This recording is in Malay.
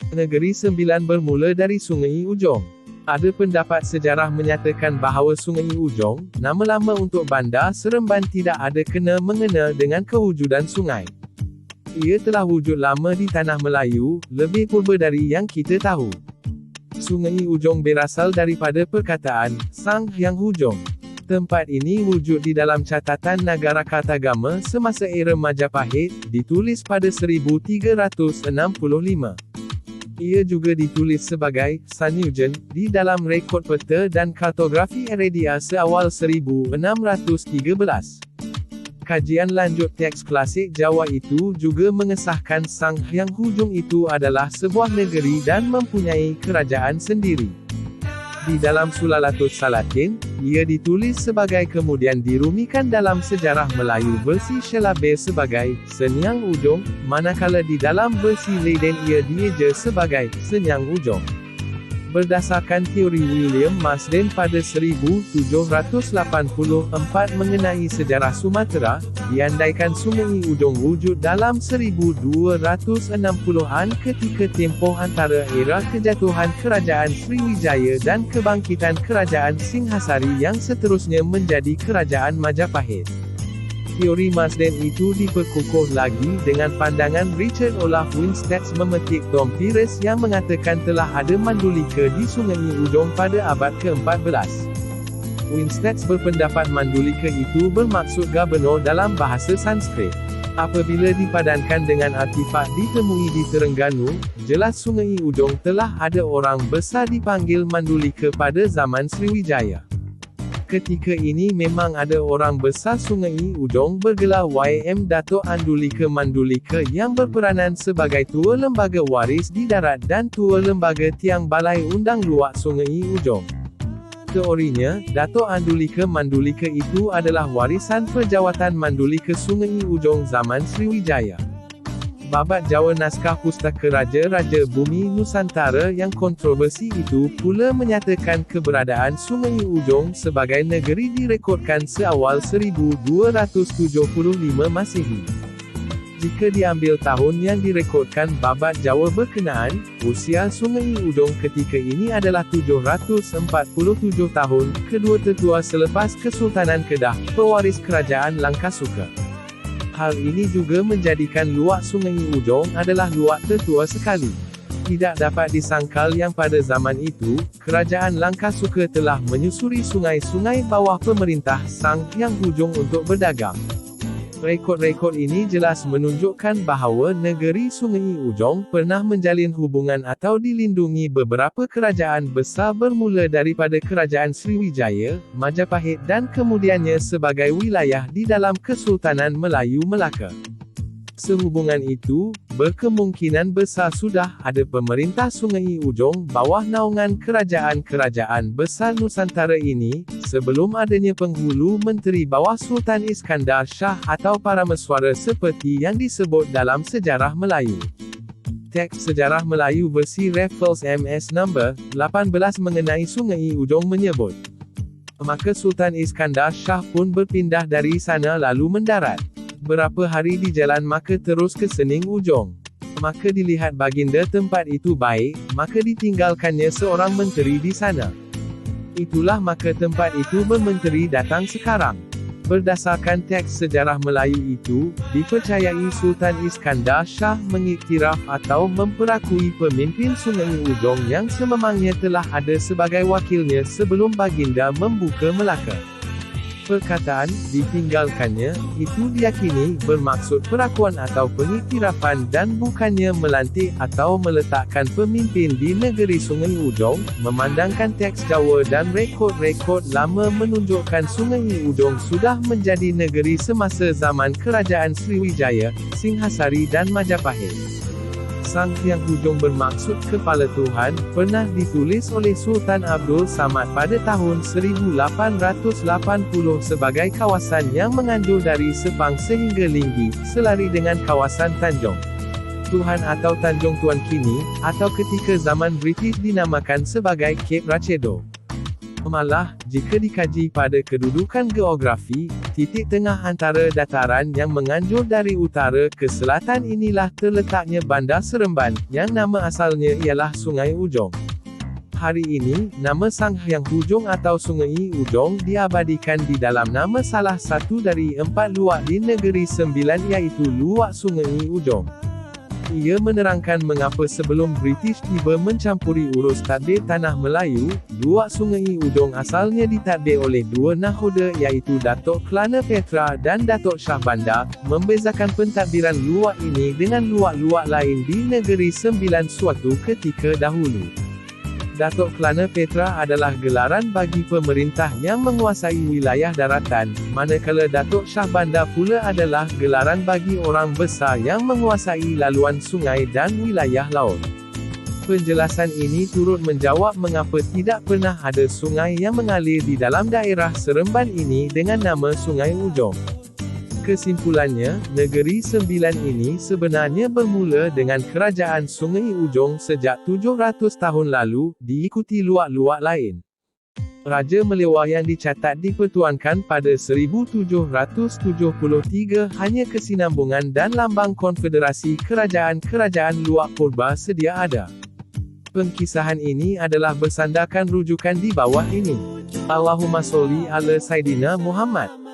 Negeri Sembilan bermula dari Sungai Ujong. Ada pendapat sejarah menyatakan bahawa Sungai Ujong, nama lama untuk Bandar Seremban tidak ada kena-mengena dengan kewujudan sungai. Ia telah wujud lama di tanah Melayu, lebih purba dari yang kita tahu. Sungai Ujong berasal daripada perkataan, Sang Hyang Hujong. Tempat ini wujud di dalam catatan Nagarakretagama semasa era Majapahit, ditulis pada 1365. Ia juga ditulis sebagai Sanujan di dalam rekod peta dan kartografi Eredia seawal 1613. Kajian lanjut teks klasik Jawa itu juga mengesahkan Sang Hyang Hujong itu adalah sebuah negeri dan mempunyai kerajaan sendiri. Di dalam Sulalatus Salatin, ia ditulis sebagai kemudian dirumikan dalam sejarah Melayu versi Syelabir sebagai Senyang Ujong, manakala di dalam versi Leiden ia dieja sebagai Senyang Ujong. Berdasarkan teori William Marsden pada 1784 mengenai sejarah Sumatera, diandaikan Sungai Ujong wujud dalam 1260-an ketika tempoh antara era kejatuhan Kerajaan Sriwijaya dan kebangkitan Kerajaan Singhasari yang seterusnya menjadi Kerajaan Majapahit. Teori Marsden itu diperkukuh lagi dengan pandangan Richard Olaf Winstead memetik Tom Pires yang mengatakan telah ada mandulika di Sungai Ujong pada abad ke-14. Winstead berpendapat mandulika itu bermaksud gubernur dalam bahasa Sanskrit. Apabila dipadankan dengan artifak ditemui di Terengganu, jelas Sungai Ujong telah ada orang besar dipanggil mandulika pada zaman Sriwijaya. Ketika ini memang ada orang besar Sungai Ujong bergelar YM Dato' Andulika Mandulika yang berperanan sebagai Tua Lembaga Waris di Darat dan Tua Lembaga Tiang Balai Undang Luak Sungai Ujong. Teorinya, Dato' Andulika Mandulika itu adalah warisan Perjawatan Mandulika Sungai Ujong zaman Sriwijaya. Babat Jawa Naskah Pustaka Raja-Raja Bumi Nusantara yang kontroversi itu pula menyatakan keberadaan Sungai Ujong sebagai negeri direkodkan seawal 1275 Masehi. Jika diambil tahun yang direkodkan Babat Jawa berkenaan, usia Sungai Ujong ketika ini adalah 747 tahun, kedua tertua selepas Kesultanan Kedah, pewaris Kerajaan Langkasuka. Hal ini juga menjadikan luak Sungai Ujong adalah luak tertua sekali. Tidak dapat disangkal yang pada zaman itu, Kerajaan Langkasuka telah menyusuri sungai-sungai bawah pemerintah Sang Hyang Hujong untuk berdagang. Rekod-rekod ini jelas menunjukkan bahawa negeri Sungai Ujong pernah menjalin hubungan atau dilindungi beberapa kerajaan besar bermula daripada Kerajaan Sriwijaya, Majapahit dan kemudiannya sebagai wilayah di dalam Kesultanan Melayu Melaka. Sehubungan itu, berkemungkinan besar sudah ada pemerintah Sungai Ujong bawah naungan kerajaan-kerajaan besar Nusantara ini, sebelum adanya penghulu menteri bawah Sultan Iskandar Shah atau parameswara seperti yang disebut dalam sejarah Melayu. Teks Sejarah Melayu versi Raffles MS No. 18 mengenai Sungai Ujong menyebut, maka Sultan Iskandar Shah pun berpindah dari sana lalu mendarat. Berapa hari di jalan maka terus ke Sening Ujong. Maka dilihat baginda tempat itu baik, maka ditinggalkannya seorang menteri di sana. Itulah maka tempat itu bermenteri datang sekarang. Berdasarkan teks sejarah Melayu itu, dipercayai Sultan Iskandar Shah mengiktiraf atau memperakui pemimpin Sungai Ujong yang sememangnya telah ada sebagai wakilnya sebelum baginda membuka Melaka. Perkataan, ditinggalkannya, itu diyakini bermaksud perakuan atau pengiktirafan dan bukannya melantik atau meletakkan pemimpin di negeri Sungai Ujong. Memandangkan teks Jawa dan rekod-rekod lama menunjukkan Sungai Ujong sudah menjadi negeri semasa zaman Kerajaan Sriwijaya, Singhasari dan Majapahit. Sang Hyang Hujong bermaksud Kepala Tuhan, pernah ditulis oleh Sultan Abdul Samad pada tahun 1880 sebagai kawasan yang menganjur dari Sepang sehingga Linggi, selari dengan kawasan Tanjung Tuhan atau Tanjung Tuan kini, atau ketika zaman British dinamakan sebagai Cape Racedo. Malah, Jika dikaji pada kedudukan geografi, titik tengah antara dataran yang menganjur dari utara ke selatan inilah terletaknya Bandar Seremban, yang nama asalnya ialah Sungai Ujong. Hari ini, nama Sang Hyang Hujung atau Sungai Ujong diabadikan di dalam nama salah satu dari 4 luak di Negeri Sembilan iaitu Luak Sungai Ujong. Ia menerangkan mengapa sebelum British tiba mencampuri urus tadbir tanah Melayu, Luak Sungai Ujong asalnya ditadbir oleh dua nakhoda iaitu Datuk Kelana Petra dan Datuk Shah Bandar, membezakan pentadbiran luak ini dengan luak-luak lain di Negeri Sembilan suatu ketika dahulu. Datuk Kelana Petra adalah gelaran bagi pemerintah yang menguasai wilayah daratan, manakala Datuk Shah Bandar pula adalah gelaran bagi orang besar yang menguasai laluan sungai dan wilayah laut. Penjelasan ini turut menjawab mengapa tidak pernah ada sungai yang mengalir di dalam daerah Seremban ini dengan nama Sungai Ujong. Kesimpulannya, Negeri Sembilan ini sebenarnya bermula dengan Kerajaan Sungai Ujong sejak 700 tahun lalu, diikuti luak-luak lain. Raja Melewah yang dicatat dipertuankan pada 1773 hanya kesinambungan dan lambang konfederasi kerajaan-kerajaan luak purba sedia ada. Pengkisahan ini adalah bersandarkan rujukan di bawah ini. Allahumma sholli ala Sayyidina Muhammad.